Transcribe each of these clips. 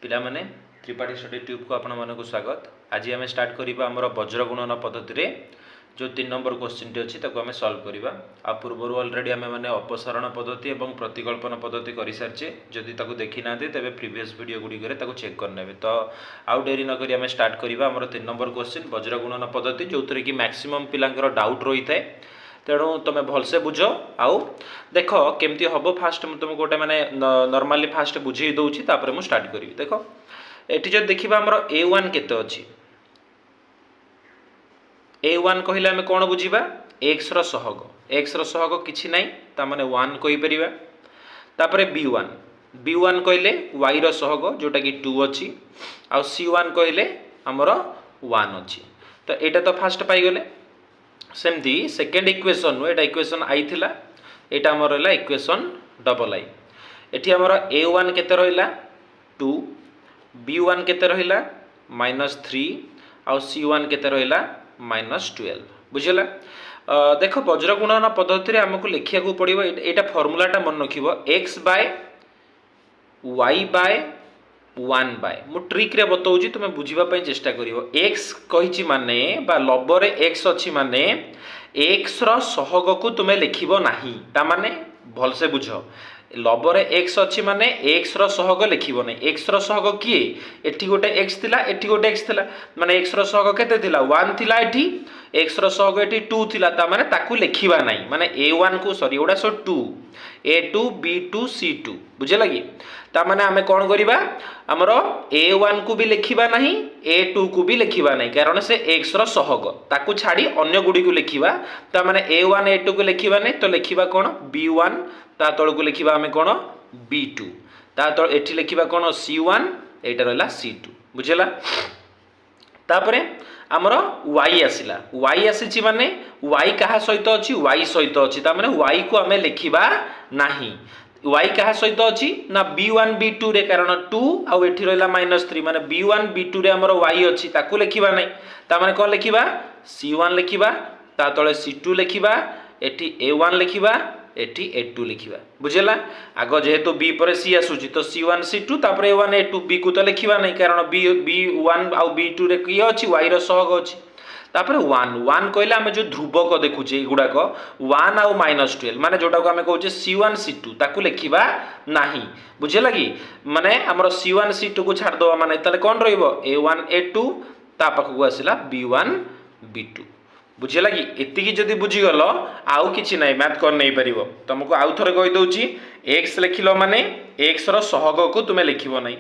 पिला माने Tripathi study tube को आपण मानक स्वागत। आज आम स्टार्ट करवा आमर वज्र गुणन पद्धति रे जो 3 नंबर क्वेश्चन टी अच्छी आम सॉल्व करवा। आ पूर्व ऑलरेडी आम मैंने अपसारण पद्धति और प्रतिकल्पन पद्धति कर सारी। जदि देखी ना तेज प्रीवियस वीडियो गुड़िक चेक करने। तो आउ डेरी नक आम स्टार्ट करवा आमर 3 नंबर क्वेश्चन वज्र गुणन पद्धति जो थी कि मैक्सिमम पिलांकर डाउट रही है। तेणु तुम भलसे बुझ आउ देख केमती हम फास्ट तुमको गोटे मैंने नॉर्मली फास्ट बुझे दूसरी मुझे स्टार्ट करी। देख ये जो देखा आमर A1 केते अच्छी A1 कहले आम कौन बुझा एक्स रहग एक्स रहग कि ना ताने 1 कहीपर। तापर B1 कहले y रहग जोटा कि 2 अच्छी आउ C1 कहले आमर 1 अच्छी। तो यहाँ तो फास्ट पाईगले। सेमती सेकेंड इक्वेशन नु एटा इक्वेशन आई थिला एटा हमर रहला इक्वेशन डबल आई। एठी हमर A1 केते रहला 2 B1 केते रहला -3 आउ C1 केते रहला -12 बुझला। देखो वज्र गुणन पद्धति रे हमकु लिखिया को पड़िबो। एटा फार्मूलाटा मन रखिबो x by y by 1 by मु ट्रिक रे बताऊँ तुम बुझापी चेष्टा कर। एक्स कही माने बा लबरे एक्स अच्छी माने एक्स रहग को तुम्हें लिखब नहीं। ताने भलसे बुझ लबरे एक्स अच्छी माने एक्स रहग लिखब नहीं। एक्स रहग किए एठी गोटे एक्स थिला एठी गोटे एक्स थिला माने एक्स रहग केते थिला 1 थिला एठी एक्स रहग एठी 2 थिला ताने ताकू लिखिबा नहीं। माने A1 को सॉरी एडा सो 2 A2 B2 C2 बुझला कि ताने आमे कोन करिबा हमर A1 को भी लिखिबा नहीं A2 को भी लिखिबा नहीं कारण से x रहग ताकू छाड़ी अन्य गुडी को लिखिबा। ताने A1 A2 को लिखिबा नहीं तो लिखिबा कोन B1 ता तळ को लिखिबा आमे कोन B2 ता तळ एठी लिखिबा कोन C1 एटा रहला C2 बुझला। तापरे आमर y आसिला y आसी माने y कहा सहित अच्छी y सहित अच्छी ताने y को आमे लिखिबा नहीं। y कहा सहित अच्छी ना B1 B2 रे कारण 2 आउ एठी रहला -3 माने B1 B2 रे हमर y अच्छी ताकू लिखिबा नहीं। ता माने कोन लिखिबा C1 लिखिबा ता तळे C2 लिखिबा एठी A1 लिखिबा एठी A2 लिखिबा बुझला। आगो जेहेतु B पर C आसुची तो C1 C2 तापर A1 A2 B को तो लिखिबा नहीं कारण B1 आउ B2 रे की अछि y रो सहग अछि। तापर 1 कहले आमे जो ध्रुवक देखुचे एगुडाक 1 आउ -12 माने जोटा को आमे कहूचे C1 C2 ताकू लिखिबा नाही बुझला कि माने हमर C1 C2 को छाड़ दवा माने तले कोन रहइबो A1 A2 ता पाखु आसिला B1 B2 बुझला कि एतिकी जदी बुझिगल आउ किछि नै मैथ कर नै परिबो। तुमको आउ थरे कहि दउची x लिखिलो माने x रो सहग को तुमे लिखिबो नै।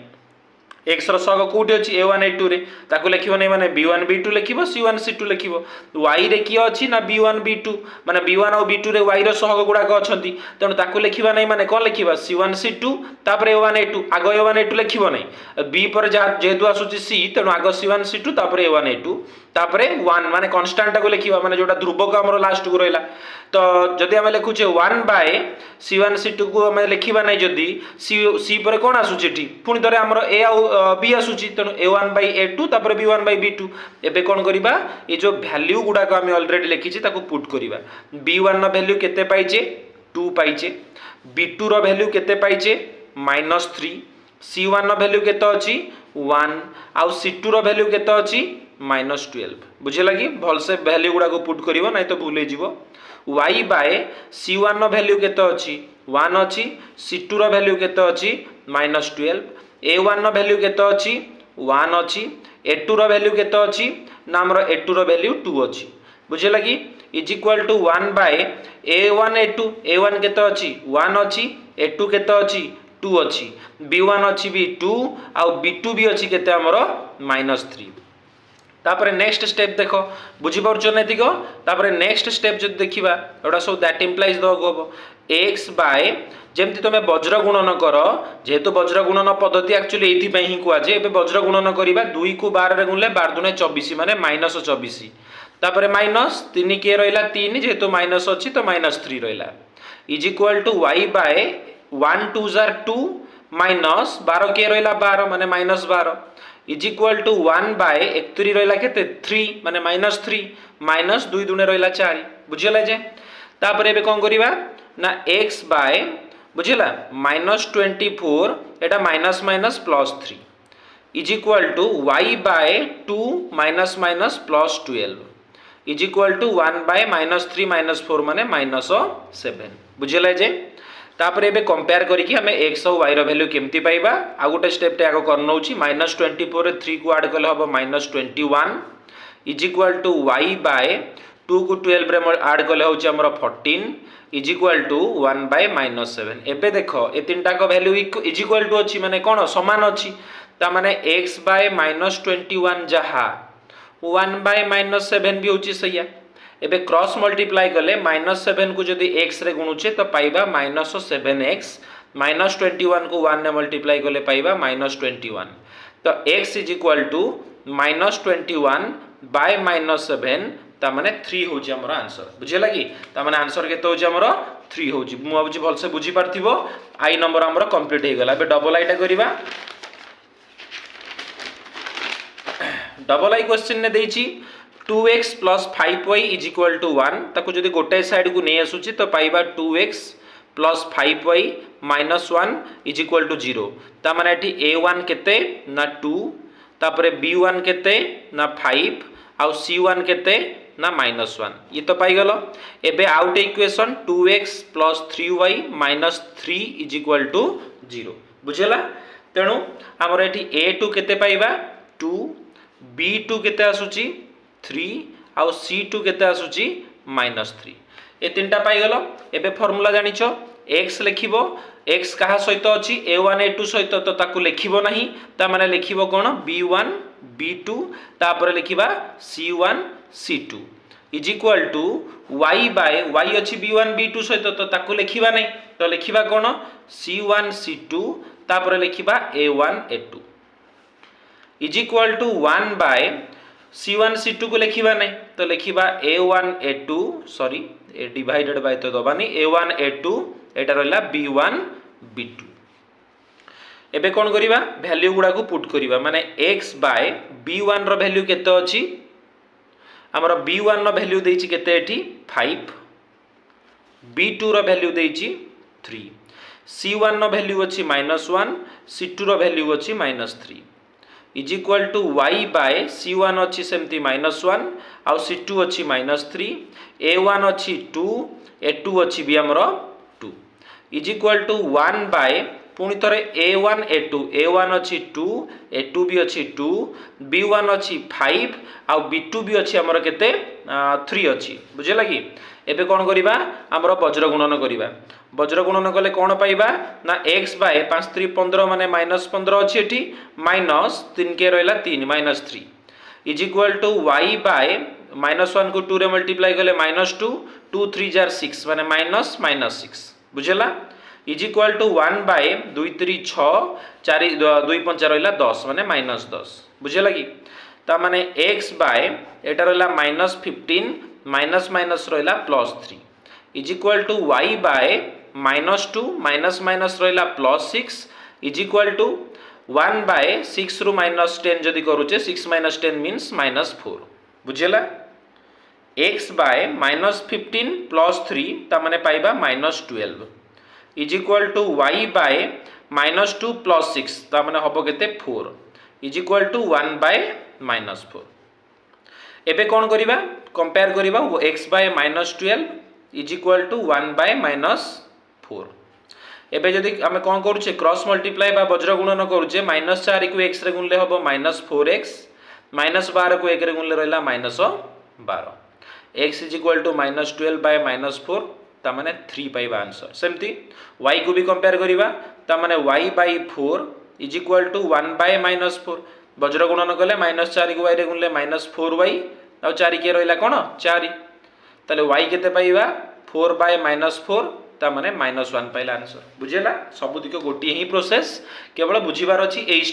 x रो सहग कोठी अछि A1 A2 रे ताकू लिखिबो नै माने B1 B2 लिखिबो C1 C2 लिखिबो। y रे की अछि ना B1 B2 माने B1 और B2 रे y रो सहग गुडा को अछंती तेनु ताकू लिखिबा नै माने कोन लिखिबा C1 C2 तापर A1 A2 आगो A1 A2 लिखिबो नै b पर जेहेतु आसुची C तेनु आगो C1 C2 तापर A1 A2 तापरे 1 माने कांस्टेंट को लिखिबा माने जोटा ध्रुवक हमर लास्ट को रहला। तो जदि हम लिखुचे 1 बाय C1 C2 को हम लिखिबा नै जदि C पर कोन आसुची ठी पुनी तरे हमर A आउ B आसुची तेनु A1 बाय A2 तापर B1 बाय B2 एबे कोन करिबा ए जो वैल्यू गुडा को हम ऑलरेडी लिखिची ताको पुट करिबा। B1 नो वैल्यू केते पाइचे 2 पाइचे B2 रो वैल्यू केते पाइचे -3 C1 नो वैल्यू केते अछि 1 आउ C2 रो वैल्यू केते अछि -12 बुझला कि भलसे वैल्यू गुडा को पुट करिवो नै तो भूले जिवो। y बाय C1 नो वैल्यू केते अछि 1 अछि C2 रो वैल्यू केते अछि -12 A1 नो वैल्यू केते अछि 1 अछि A2 रो वैल्यू केते अछि ना हमर A2 रो वैल्यू 2 अछि बुझला कि is equal to 1 by A1 A2 A1 केते अछि 1 अछि A2 केते अछि 2 अछि B1 अछि भी 2 आउ B2 भी अछि केते हमर -3। तापर नेक्स्ट स्टेप देखो बुझी परछ नैतिक। तापर नेक्स्ट स्टेप जब देखिबा एटा सब दैट इंप्लाइज दो गो x बाय जेमति तमे वज्र गुणन कर जेहेतु वज्र गुणन पद्धति एक्चुअली एथि पई ही कुआ जे एबे वज्र गुणन करिबा 2 को 12 रे गुणले 12 दुने 24 माने -24 तापर माइनस 3 के रहइला 3 जेहेतु माइनस अछि तो -3 रहइला is equal to y by 1 2 जार 2 माइनस 12 के रहइला 12 माने -12 इज इक्वल टू 1 बाय 31 रहला केते 3 माने -3 माइनस 2 दुने रहला 4 बुझिला जे। तापर एबे कोन करिबा ना x बाय बुझिला -24 एटा minus minus +3 is equal to Y by 2 minus minus plus 12 is equal to 1 by minus 3 minus 4 माने माइनस 7 बुझिले जे तापर एबे कंपेयर करिकि हमें x और y रो वैल्यू केमती पाइबा आ गोटे स्टेप टे आगो करनौची -24 रे 3 को ऐड कले हबो -21 is equal to y by 2 को 12 रे ऐड कले होची हमर 14 इज इक्वल टू 1 बाय -7 एबे देखो ए तीनटा को वैल्यू इज इक्वल टू अछि माने कोन समान अछि ता माने x बाय -21 जहा 1 बाय -7 भी होची सैया एबे क्रॉस मल्टीप्लाई कले -7 को जदि x रे गुणुचे तो पाइबा -7x -21 को 1 ने मल्टीप्लाई कले पाइबा -21 तो x is equal to -21 by -7 ता माने 3 होची हमर आंसर बुझिला कि ता माने आंसर केते होची हमर 3 होची मु भाबुची भलसे बुझी पारथिबो आई नंबर हमर कंप्लीट हे गेला एबे डबल आईटा करिबा डबल आई क्वेश्चन ने देइची 2x plus 5y is equal to 1 ताको जदि गोटे साइड को नहीं आसुची तो पाइबा 2x plus 5y minus 1 is equal to 0 ता माने एठी a1 केते ना 2 तापरे b1 केते ना 5 आउ c1 केते ना -1 ये तो पाई गलो एबे out equation 2x plus 3y minus 3 is equal to 0 बुझेला तेणु हमर एठी a2 केते पाइबा 2 b2 केते आसुची 3 आउ c2 केते आसुची -3 ए तीनटा पाई गलो एबे फार्मूला जानिछो x लिखिबो x कहा सहित अछि a1 a2 सहित तो ताकू लिखिबो नाही ता माने लिखिबो कोन b1 b2 तापर लिखिबा c1 c2 is equal to y by y अछि b1 b2 सहित तो ताकू लिखिबा नाही तो लिखिबा कोन c1 c2 तापर लिखिबा a1 a2 is equal to 1 by c1 c2 को लिखिबा नहीं तो लिखिबा a1 a2 sorry a divided by तो दबानी a1 a2 एटा रहला b1 b2 एबे कोन करिबा वैल्यू गुडा को पुट करिबा माने x बाय b1 रो वैल्यू केते अछि हमर b1 रो वैल्यू देइछि केते एठी 5 b2 रो वैल्यू देइछि 3 c1 रो वैल्यू अछि -1 c2 रो वैल्यू अछि -3 is equal to y by c1 अच्छी सेमती -1 आउ c2 अच्छी -3 a1 अच्छी 2 a2 अच्छी भी हमर 2 इज इक्वल टू 1 बाय पुणी थरे a1 a1 अच्छी 2 a2 भी अच्छी 2 b1 अच्छी 5 आउ b2 भी अच्छी हमर केते 3 अच्छी बुझे लगी एबे कोन करिबा हमर वज्र गुणन करिबा वज्र गुणन कले कोन पाइबा ना x बाय 5 3 15 माने -15 अछि एठी माइनस 3 के रहला 3 -3 is equal to y by -1 को 2 रे मल्टीप्लाई कले -2 2 3 जार 6 माने -6 बुझेला इज इक्वल टू 1 बाय 2 3 6 4 2 5 रहला 10 माने -10 बुझेला कि ता माने x बाय एटा रहला -15 माइनस माइनस रहला +3 is equal to y by -2 minus minus रहला +6 इज इक्वल टू 1 बाय 6 रु -10 जदि करूचे 6 - 10 मीन्स -4 बुझेला x बाय -15 +3 ता माने पाइबा -12 is equal to y by -2 +6 ता माने हबो केते 4 इज इक्वल टू 1 बाय -4 एबे कोन करिबा कंपेयर करिबा x by -12 is equal to 1 by -4 एबे जदि हमें कोन करूचे क्रॉस मल्टीप्लाई बा वज्र गुणन करूचे -4 को x रे गुणले हबो -4x -12 को 1 रे गुणले रहला -12 x is equal to -12 by -4 ता माने 3 पाइबा आंसर सेमती y को भी कंपेयर करिबा ता माने y by 4 is equal to 1 by -4 वज्र गुणन कले -4 को y रे गुणले -4y आ 4 के रहला कोन 4 तले y केते पाइबा 4 बाय -4 ता माने -1 पाइला आंसर बुझेला सब दिक गोटी ही प्रोसेस केवल बुझीबार अछि एई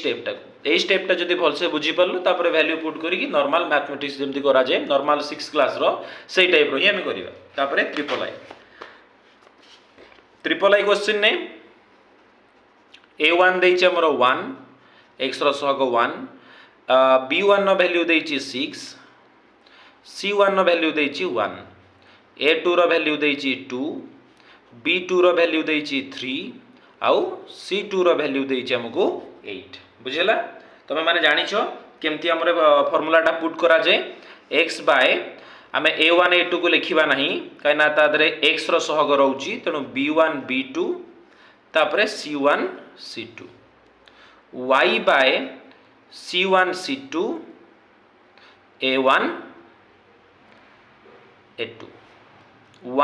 स्टेपटा जदी भलसे बुझी परलो तापर वैल्यू पुट करी कि नॉर्मल मैथमेटिक्स जेमती करा जाय नॉर्मल 6 क्लास रो सेई टाइप रो ही हम करिबा तापर ट्रिपल आई क्वेश्चन ने a1 देइछ हमर 1 x रो सहग 1 b1 नो वैल्यू देइछ 6 c1 नो वैल्यू देइछ 1 a2 रो वैल्यू देइछ 2 b2 रो वैल्यू देइछ 3 आउ c2 रो वैल्यू देइछ हमको 8 बुझेला तुम मैंने जानिछ केमती हमरे फॉर्मूलाटा पुट करा जाए x बाय आमे a1 a2 को लिखिबा नहीं कहिना ता दरे x रो सहग रहउची तेनु b1 b2 तापरे c1 c2 y by c1 c2 a1 a2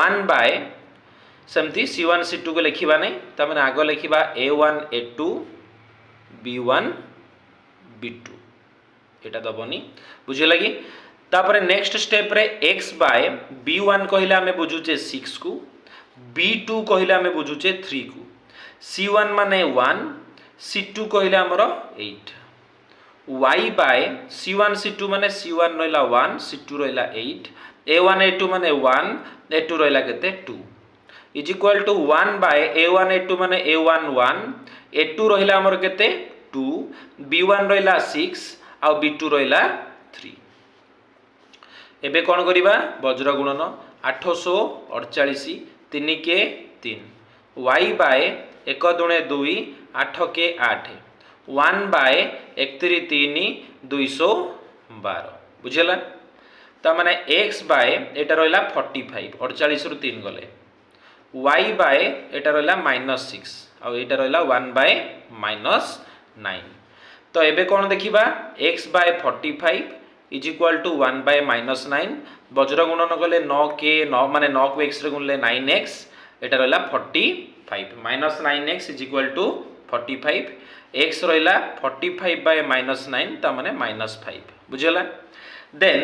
1 bye सेमती c1 c2 को लिखिबा नहीं ता माने आगो लिखिबा a1 a2 b1 b2 एटा दबनी बुझे लगी तापरे नेक्स्ट स्टेप रे x बाय b1 कहिला हमें बुझुचे 6 को b2 कहिला हमें बुझुचे 3 को c1 माने 1 c2 कहिला हमर 8 y बाय c1 c2 माने c1 रहला 1 c2 रहला 8 a1 a2 माने 1 a2 रहला केते 2 is equal to 1 by a1 a2 माने a1 1 a2 रहला हमर केते 2 b1 रहला 6 आ b2 रहला 3 एबे कोन करिबा वज्र गुणन 848 3 के 3 y बाय 1 दुणे 2 8 के 8 1 बाय 1 3 3 212 बुझेला ता माने x बाय एटा रहला 45 48 रु 3 गले y बाय एटा रहला -6 आ एटा रहला 1 बाय -9 तो एबे कोन देखिबा x by 45 is equal to 1 by -9 वज्र गुणन कले 9 के 9 माने 9 को x रे गुणले 9x एटा रहला 45 -9x is equal to 45 x रहला 45 बाय -9 ता माने -5 बुझला then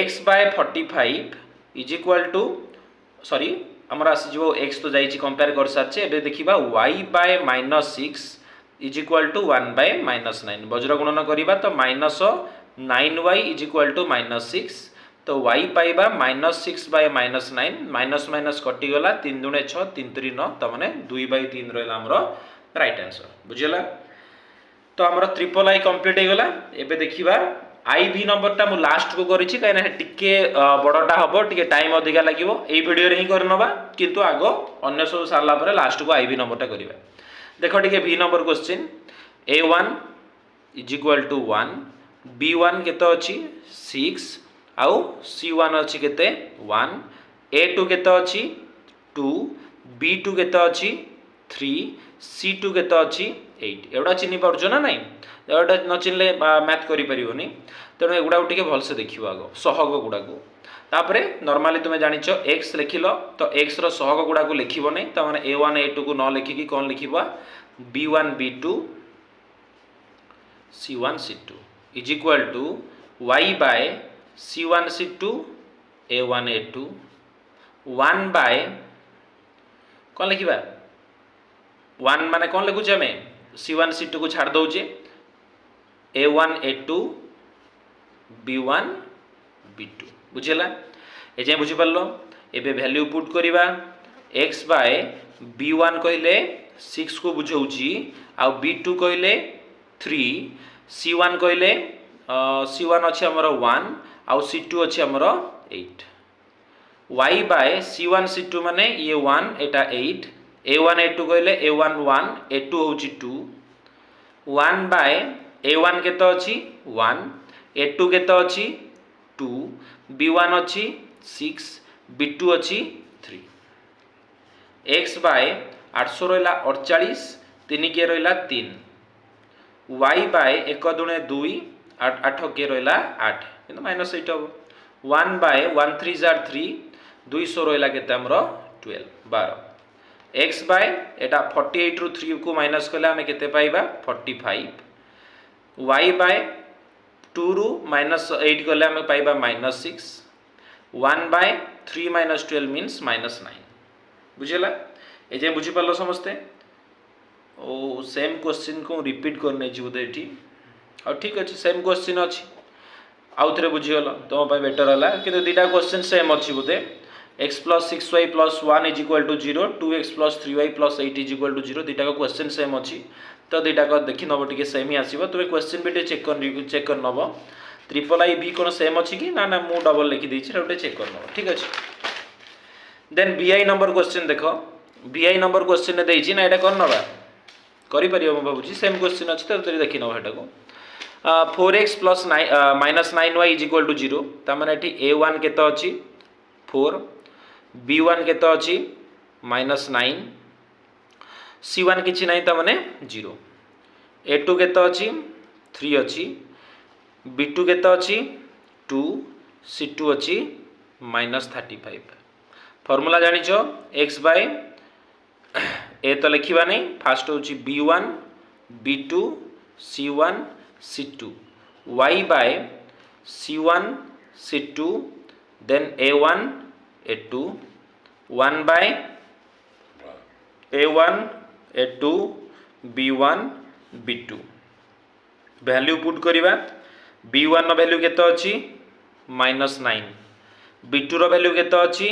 x by 45 is equal to sorry हमरा आसी जो x तो जाईची कंपेयर कर साचे एबे देखिबा y by -6 is equal to 1 by -9 वज्र गुणन करिबा तो -9y इज इक्वल टू -6 तो y पाइबा -6 बाय -9 माइनस माइनस कटि गला 3 दुणे 6 3 3 9 त माने 2 बाय 3 रहला हमरो राइट आंसर बुझिला तो हमरो ट्रिपल आई कंप्लीट हे गला एबे देखिबा आई भी नंबर ता मु लास्ट को करिछि काइना टिके बडटा हबो टिके टाइम अधिका लागिवो एई वीडियो रे ही करनबा किंतु आगो अन्य सब सारला परे लास्ट को आई भी नंबर ता करिबा देखो टिके भी number question a1 is equal to 1 b1 केते अछि 6 आउ c1 अछि केते 1 a2 केते अछि 2 b2 केते अछि 3 c2 केते अछि 8 एवडा चिन्हि परजो ना नहीं एवडा न चिनले मैथ करि परिबोनी तेनो एगुडा टिके भल से देखिबो आगो सहग गुडा को तापरे नॉर्मली तुमे जानिचो x लिखिलो तो x रो सहग गुडा को लिखिबो नै त माने a1 a2 को न लिखि कि कोन लिखिबा b1 b2 c1 c2 is equal to y by c1 c2 a1 a2 1 by कोन लिखिबा 1 माने कोन लिखुचे हमें c1 c2 को छाड़ दउचे a1 a2 b1 b2 बुझेला ए जे बुझि परलो एबे वैल्यू पुट करिबा x बाय b1 कहिले 6 को बुझौची आ b2 कहिले 3 c1 कहिले c1 अछि हमर 1 आ c2 अछि हमर 8 y बाय c1 c2 माने ये 1 एटा 8 a1 a2 कहिले a1 1 a2 होची 2 1 बाय a1 केते अछि 1 a2 केते अछि 2 b1 अछि 6 b2 अछि 3 x बाय 800 रहला 48 3 के रहला 3 y बाय 1 दुणे 2 8 के रहला 8 किंतु माइनस 8 हो 1 बाय 1 3 जार 3 200 रहला केते हमरो 12 x बाय एटा 48 रु 3 को माइनस कले हमें केते पाइबा 45 y बाय 2 रु -8 गले हमें पाइबा -6 1 बाय 3 - 12 मीन्स -9 बुझेला ए जे बुझी पालो समस्ते ओ सेम क्वेश्चन को रिपीट करने जी बोधे एठी आ ठीक अछि सेम क्वेश्चन अछि आउ थरे बुझी गलो तो भाई बेटर हला किंतु दीटा क्वेश्चन सेम अछि बोधे x + 6y + 1 = 0 2x + 3y + 8 = 0 दीटा को क्वेश्चन सेम अछि तो दीटा को देखि नबो टिके सेम ही आसीबो तो क्वेश्चन भी चेक कर नबो ट्रिपल आई भी कोन सेम अछि कि ना ना मु डबल लिखि दै छी रोटे चेक कर नबो ठीक अछि देन bi नंबर क्वेश्चन देखो bi नंबर क्वेश्चन ने दै छी ना एटा कोन नबा करि परियो म बाबूजी सेम क्वेश्चन अछि तो तरी देखि नबो हेटा को 4x plus minus 9y is equal to 0 तार a1 केते अच्छी 4 b1 केते अच्छी माइनस 9 c1 किछि नहीं तार 0 a2 केते अच्छी 3 अच्छी b2 केते अच्छी 2 c2 अच्छी माइनस 35 फॉर्मूला जानिछ x बाय ए तो लिखा नहीं फास्ट हूँ b1 b2 c1 c2 y by c1 c2 then a1 a2 1 by a1 a2 b1 b2 value put करवा b1 वैल्यू केते अच्छी माइनस 9 b2 रो वैल्यू केते अच्छी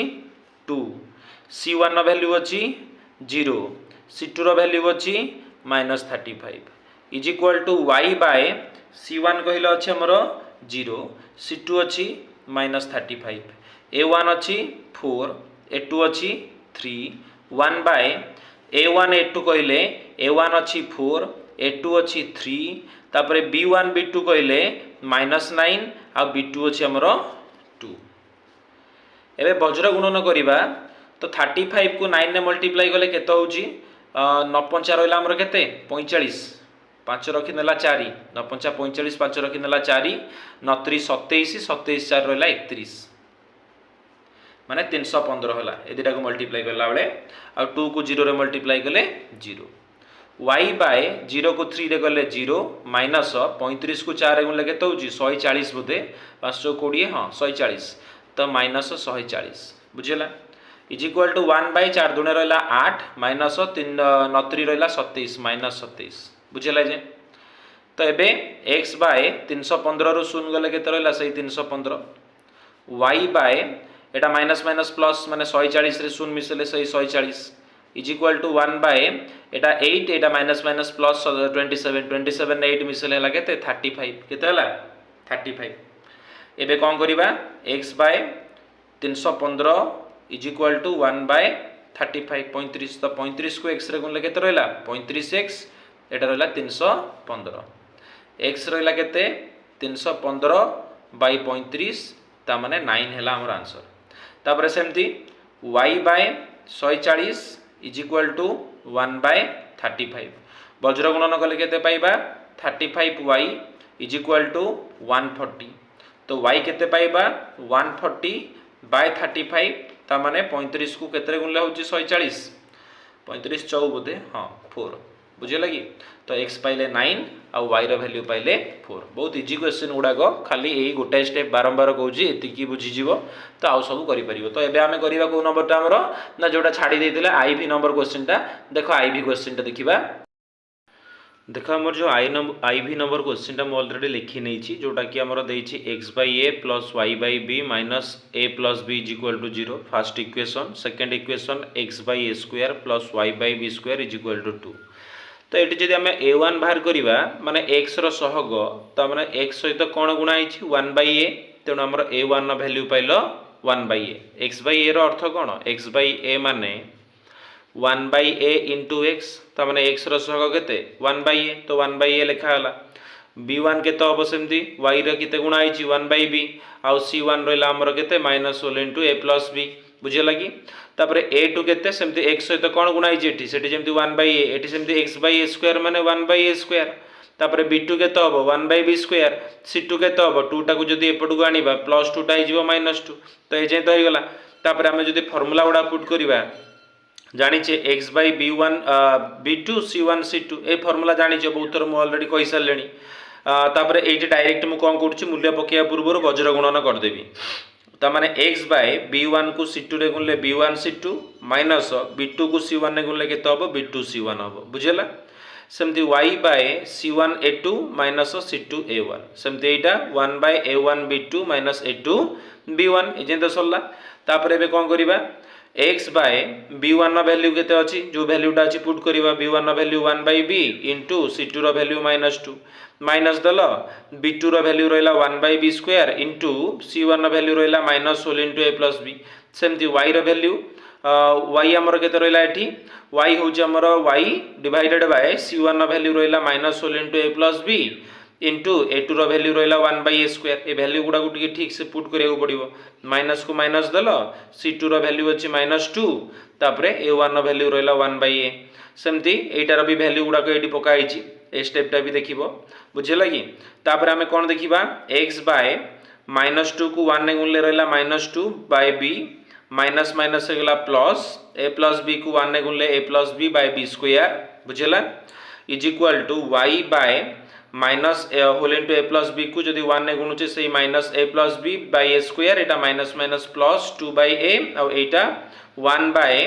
2 c1 वैल्यू अच्छी 0 c2 रो वैल्यू अच्छी minus 35 is equal to y by c1 कहले अच्छे हमर 0 c2 अच्छी माइनस 35 a1 अच्छी 4 a2 अच्छी 3 1 बाय a1 a2 कहले a1 अच्छी 4 a2 अच्छी 3 तापरे b1 b2 कहले माइनस 9 आ b2 अच्छी हमर 2 एबे वज्र गुणन करिबा तो 35 को 9 ने मल्टीप्लाई कले केते होउची 9 5 रहला हमर केते 45 5 रखि नेला 4 9 5 45 5 रखि नेला 4 9 3 27 27 4 रहला 31 माने 315 होला ए दिटा को मल्टीप्लाई करला बेले आ 2 को 0 रे मल्टीप्लाई कले 0 y बाय 0 को 3 रे गले 0 माइनस 35 को 4 रे गुणले केते होउची 140 बोधे 520 हां 140 तो माइनस 140 बुझेला इज इक्वल टू 1 बाय 4 दुने रहला 8 माइनस 3 9 रहला 27 माइनस 27 बुझेला जे तो एबे x बाय 315 रु शून्य गले केते रहला सही 315 y बाय एटा माइनस माइनस प्लस माने 140 रे शून्य मिसले सही 140 is equal to 1 bye Etah 8 Etah minus minus plus 27 27 8 मिसले हला केते 35 केते हला 35 एबे कोन करिबा x by 315 is equal to 1 by 35 35 तो 35 को x रे गुणले केते रहला 35x एटा रहला 315 x रहला केते 315 बाय 35 ता माने 9 हैला हमर आंसर तापर सेमती y by 140 is equal to 1 by 35 वज्र गुणन कले केते पाइबा 35y इज इक्वल टू 140 तो y केते पाइबा 140 बाय 35 ता माने 35 को केते गुणले होची 140 35 4 बोधे हां 4 बुझे लगी तो x पाइले 9 आ y रो वैल्यू पाइले 4 बहुत इजी क्वेश्चन गुडा को खाली एही गोटे स्टेप बारंबार कहूची एति की बुझी जीवो तो आउ सब करि परिबो तो एबे हमें करिबा को नंबरटा हमरो ना जोटा छाडी देथिले आईवी नंबर क्वेश्चनटा देखो आईवी क्वेश्चनटा देखिबा देखो हमर जो आईवी नंबर क्वेश्चनटा म ऑलरेडी लिखि नै छी जोटा कि हमरो देइ छी x by a plus y by b minus a plus b is equal to 0 first equation second equation x by a square plus y by b square is equal to 2 तो ये जब आम a1 बाहर करवा माने x रो सहग तो माने x सहित कौन गुणा है 1 by a तेणु आम a1 value pile 1 by a x by a रो अर्थ कौन x by a माने 1 by a इंटू x तो माने x रो सहग केते 1 by a तो 1 by a लिखा हला b1 केते हम सेमती y रो केते गुणा है 1 by b आउ c1 रहला हमर केते -1 इंटू a plus b बुझे लगी तापर a2 केते सेमती x सहित कोन गुणा है जेठी सेठी जेमती 1 by a एठी सेमती x by a स्क्वायर माने 1 by a स्क्वायर तापर b2 केते हबो 1 by b स्क्वायर c2 केते हबो 2 टा को जदी एपटू आनिबा +2 टा हिजबो -2 तो ए जे तो हेगला तापर हम जदी फार्मूला उडा पुट करिबा जानिचे x by b1 b2 c1 c2 ए फार्मूला जानिचे बहुत थर मु ऑलरेडी कहि सारलेनी तापर एठी डायरेक्ट मु कोन करछि मूल्य पकिया पूर्व वज्र गुणन कर देबी तामाने x बाय b1 को c2 रे गुणले b1 c2 माइनस b2 को c1 रे गुणले केते हबो b2 c1 हबो बुझेला सेमती y by c1 a2 minus c2 a1 सेमती एटा 1 by a1 b2 minus a2 b1 एजें तो सरला तापर एबे कोन करिबा x बाय b1 वैल्यू केते अछि जो वैल्यूटा अछि पुट करिबा b1 value 1 by b into c2 रो वैल्यू -2 माइनस दल b2 रो वैल्यू रहला 1 by b square into c1 रो वैल्यू रहला -1 इनटू a प्लस b सेमती y रो वैल्यू y हमर केते रहला एठी y होउची हमर y डिवाइडेड बाय c1 रो वैल्यू रहला -1 into a plus b into A two value रहा 1/a² ए भैल्यू गुड़ा को ठीक से पुट करिया पड़ो माइनस को माइनस देल सी टू रैल्यू अच्छी -2 तापर ए वन रैल्यू रहा 1/a सेमती एटार भी भैल्यू गुड़ाक ये पकाई ए स्टेपटा भी देख बुझेगा कि तापर आम कौन देखा एक्स बाय -2 को 1 ने गुणले रहा -2 बाय बी माइनस माइनस हो गला प्लस ए प्लस बी को 1 ने गुणले A plus B by B square बुझेगा is equal to Y by minus whole into A plus B को जब 1 ने गुणुचे से minus A plus B by A square एटा माइनस माइनस प्लस 2/a और एटा 1 बाय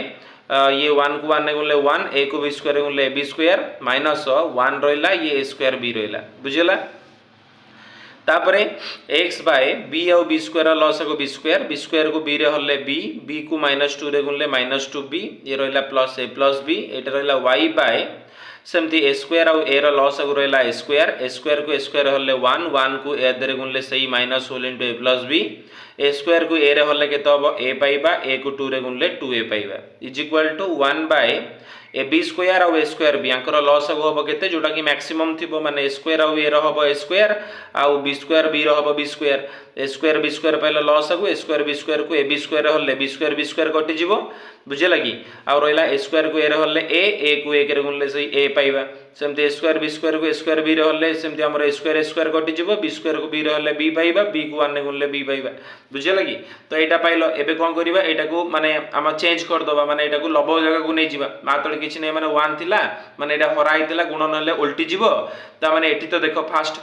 ये 1 को 1 ने गुणले 1 ए को बी स्क्वायर गुणले ए बी स्क्वायर माइनस 1 रहा ये ए स्क्वायर बी रहा बुझेगा तापरे एक्स बाय बी और बी स्क्वायर लस को बी स्क्वायर को बी रे हल्ले बी को -2 रे गुणले -2b ये रहा प्लस बी एटा रहा वाई बाय सेमती ए स्क्वायर और ए लस को रहा ए स्क्वायर को ए स्क्वायर हल्ले 1 को ए दरे गुणले सही minus whole into A plus B A square को ए रे हल्ले केते हबो ए पाइबा ए को 2 रे गुणले 2a पाइबा is equal to 1 by a b square और ए स्क्वायर बी आंकर लस हम केते जोटा कि मैक्सिमम थिबो माने ए स्क्वायर और ए रहबो ए स्क्वायर आउ बी स्क्वायर बी रहबो बी स्क्वायर बी स्क्वायर पहले लस को ए स्क्वायर को ए बी स्क्वायर कटि जिवो बुझे लगी आउ रहिला ए स्क्वायर को ए रहले ए को ए के गुणले सही ए पाइबा सेमते ए स्क्वायर को ए स्क्वायर बी रहले सेमते हमर ए स्क्वायर कटि जिवो बी स्क्वायर को बी रहले बी पाइबा बी को 1 ने गुणले बी पाइबा बुझे लगी तो एटा पाइलो एबे कोन करिबा एटा को माने हम चेंज कर दबा माने एटा को लबो जगह को नै जिबा मातळे किछि नै माने 1 थिला माने एटा हराई थिला गुण नले उल्टी जिवो ता माने एठी तो देखो फास्ट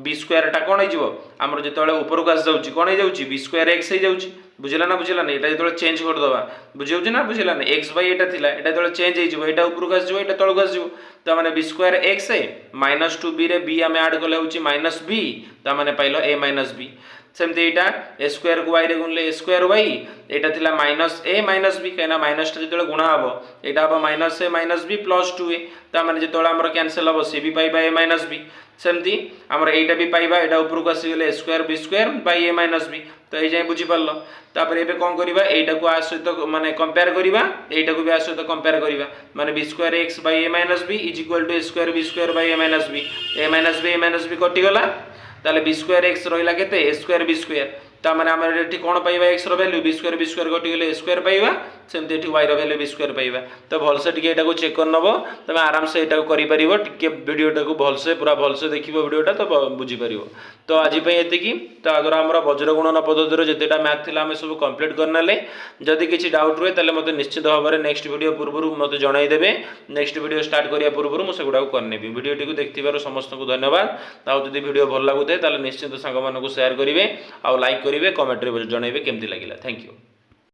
बी स्क्वायर टा कौन हो आमर जो ऊपर को आस जाऊँगी कौन हो बी स्क्वायर एक्स हो बुझला ना यहाँ जो चेंज करदे बुझे ना बुझला ना एक्स बाई एटा थिला एटा जो चेंज हो ऊपर को आसो ये तौक आसो तो मैंने बी स्क्वायर एक्स -2b रे बी आम आड कले हूँ -b तो मैंने पाइल a -b सेमती यहाँ ए स्क्वायर को वाई रे गुणले ए स्क्वायर वाई यहाँ थिला -a -b कहीं माइनस जो गुणा हम यहाँ हम -a -b +2a तो मैंने जो आम कैनसल हम सी भी पाइबा a -b सेमती आमर एटा भी पाइबा एटा ऊपर को आसीगले a square b square by a -b तो ये जाए बुझी पारल तापर एबे कोन करबा एटा को आ सहित माने कंपेयर करबा एटा को भी आ सहित कंपेयर करबा माने b square x by a -b is equal to a square b square by a -b कटि गला ताले बी स्क्वायर एक्स रहिला केते ए स्क्वायर बी स्क्वायर ता माने हमर एठी कोन पाइबा एक्स रो वैल्यू बी स्क्वायर कटि गले ए स्क्वायर पाइबा सेमते एठी वाई रो वैल्यू बी स्क्वायर पाइबा तो भल से टिके एटा को चेक कर नबो तमे आराम से एटा को करि परिबो टिके वीडियोटा को भल से पूरा भल से देखिबो वीडियोटा तो बुझी परिबो तो आज पई एते की तो आदर हमर वज्र गुणन पद्धतिर जेतेटा मैथ थिला हम सब कंप्लीट करनाले जदि किछि डाउट रहे ताले मते निश्चित भाबरे नेक्स्ट वीडियो पूर्वरु मते जणाई देबे नेक्स्ट वीडियो स्टार्ट करिया पूर्वरु म सेगुडा को करनेबी वीडियोटी को देखथिबार समस्त को धन्यवाद ताउ जदि वीडियो भल लागुते ताले निश्चित सांग मानको शेयर करिवे आ लाइक करिवे कमेंट रे जणाइबे केमति लागिला थैंक यू।